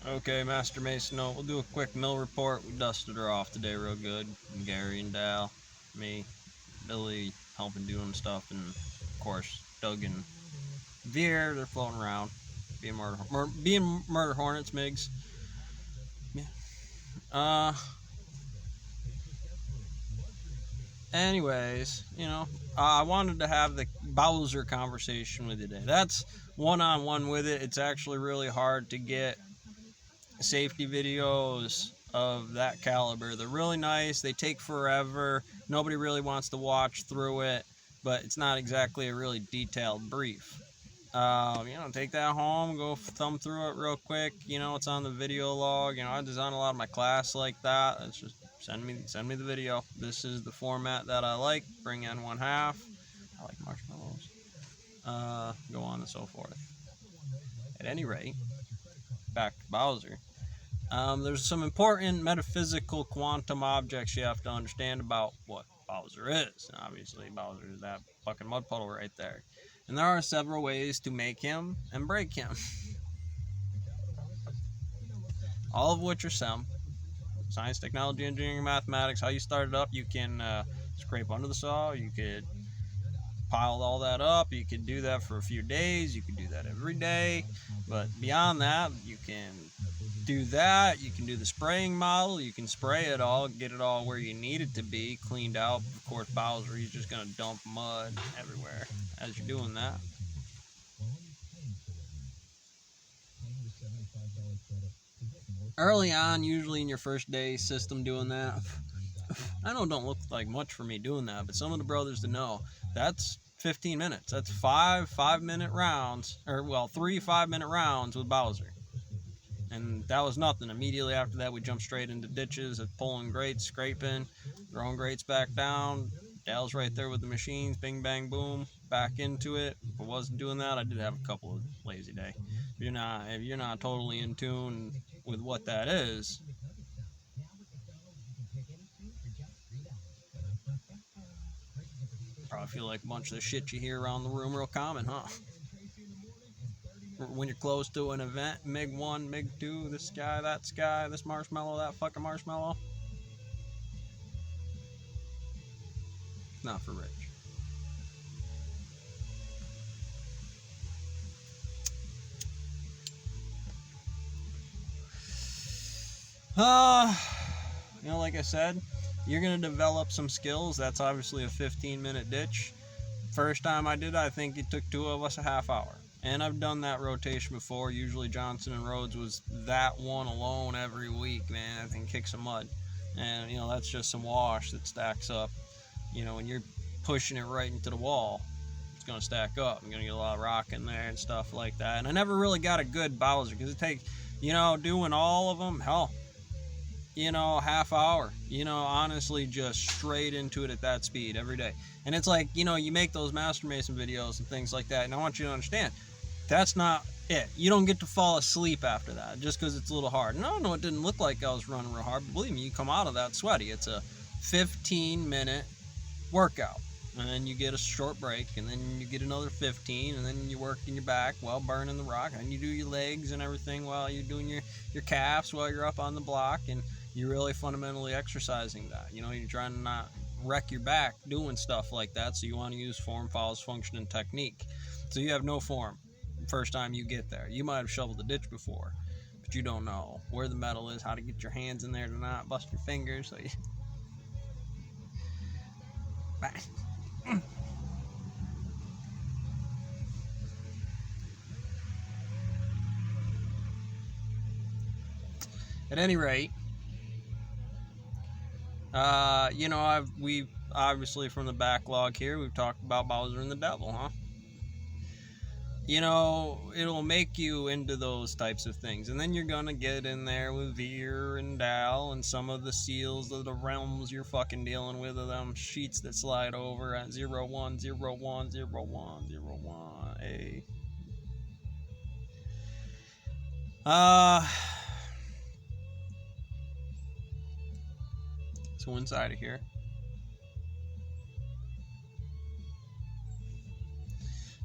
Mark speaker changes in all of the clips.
Speaker 1: Okay, Master Mason, no, we'll do a quick mill report. We dusted her off today real good. Gary and Dal, me, Billy helping doing stuff, and of course Doug and Veer, they're floating around, being murder hornets, Migs. Yeah. Uh. Anyways, I wanted to have the Bowser conversation with you today. That's one-on-one with it. It's actually really hard to get safety videos of that caliber. They're really nice. They take forever. Nobody really wants to watch through it, but it's not exactly a really detailed brief. Take that home, go thumb through it real quick. It's on the video log. I design a lot of my class like that. It's just send me the video. This is the format that I like. Bring in one half. I like marshmallows. Go on and so forth. At any rate, back to Bowser. There's some important metaphysical quantum objects you have to understand about what Bowser is. And obviously, Bowser is that fucking mud puddle right there. And there are several ways to make him and break him. All of which are some. Science, technology, engineering, mathematics. How you start it up, you can scrape under the saw. You could pile all that up. You could do that for a few days. You could do that every day. But beyond that, you can do that. You can do the spraying model. You can spray it all, get it all where you need it to be, cleaned out. Of course, Bowser, he's just going to dump mud everywhere as you're doing that. Early on, usually in your first day system doing that, I know it don't look like much for me doing that, but some of the brothers to know, that's 15 minutes. That's 5-minute rounds, or 3 5-minute rounds with Bowser. And that was nothing. Immediately after that, we jumped straight into ditches, pulling grates, scraping, throwing grates back down. Dal's right there with the machines, bing, bang, boom, back into it. If I wasn't doing that, I did have a couple of lazy days. If you're not totally in tune with what that is, probably feel like a bunch of the shit you hear around the room real common, huh? When you're close to an event, MiG 1, MiG 2, this guy, that guy, this marshmallow, that fucking marshmallow. Not for Rich. Like I said, you're going to develop some skills. That's obviously a 15-minute ditch. First time I did it, I think it took two of us a half hour. And I've done that rotation before. Usually Johnson and Rhodes was that one alone every week, man. I think kick some mud. And, that's just some wash that stacks up. When you're pushing it right into the wall, it's going to stack up. I'm going to get a lot of rock in there and stuff like that. And I never really got a good Bowser because it takes, doing all of them, hell, half hour, honestly, just straight into it at that speed every day. And it's like, you make those Master Mason videos and things like that. And I want you to understand, that's not it. You don't get to fall asleep after that just because it's a little hard. No, it didn't look like I was running real hard. But believe me, you come out of that sweaty. It's a 15-minute workout. And then you get a short break, and then you get another 15, and then you work in your back while burning the rock, and you do your legs and everything while you're doing your calves while you're up on the block, and you're really fundamentally exercising that. You're trying to not wreck your back doing stuff like that, so you want to use form follows function and technique. So you have no form first time you get there. You might have shoveled the ditch before, but you don't know where the metal is, how to get your hands in there to not bust your fingers. So you... At any rate, we've obviously from the backlog here, we've talked about Bowser and the Devil, huh? It'll make you into those types of things. And then you're going to get in there with Veer and Dal and some of the seals of the realms you're fucking dealing with, of them sheets that slide over at 01010101A. So inside of here,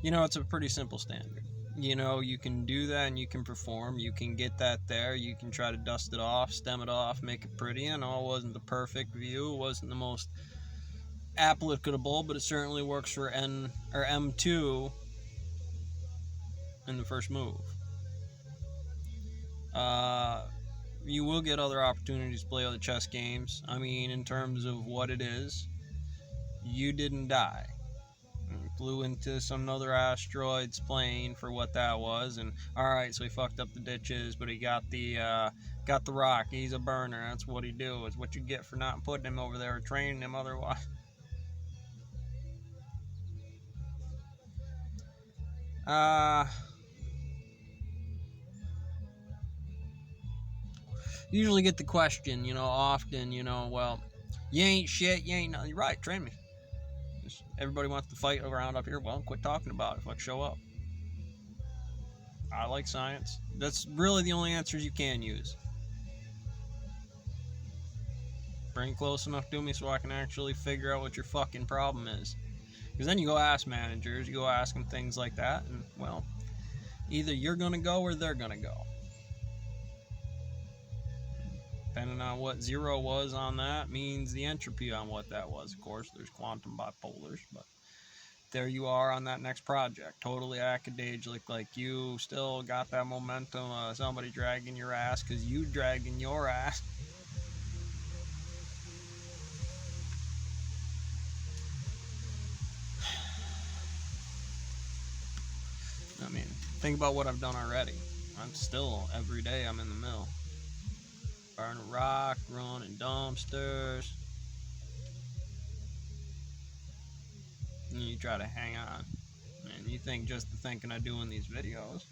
Speaker 1: it's a pretty simple standard. you know, you can do that and you can perform. You can get that there. You can try to dust it off, stem it off, make it pretty. I know it wasn't the perfect view. It wasn't the most applicable, but it certainly works for N or M2 in the first move. You will get other opportunities to play other chess games. I mean, in terms of what it is, you didn't die. You flew into some other asteroid's plane for what that was, and all right, so he fucked up the ditches, but he got the rock. He's a burner. That's what he do. It's what you get for not putting him over there or training him otherwise. Uh, Usually get the question, often, well, you ain't shit, you ain't nothing. You're right, train me. Everybody wants to fight around up here. Well, quit talking about it. Fuck, show up. I like science. That's really the only answers you can use. Bring close enough to me so I can actually figure out what your fucking problem is. Because then you go ask managers, you go ask them things like that, and, well, either you're going to go or they're going to go. Depending on what zero was on that means the entropy on what that was. Of course, there's quantum bipolars, but there you are on that next project. Totally academic, like you still got that momentum of somebody dragging your ass because you dragging your ass. I mean, think about what I've done already. I'm still, every day I'm in the mill. Burning rock, running dumpsters. And you try to hang on. And you think just the thinking of doing these videos.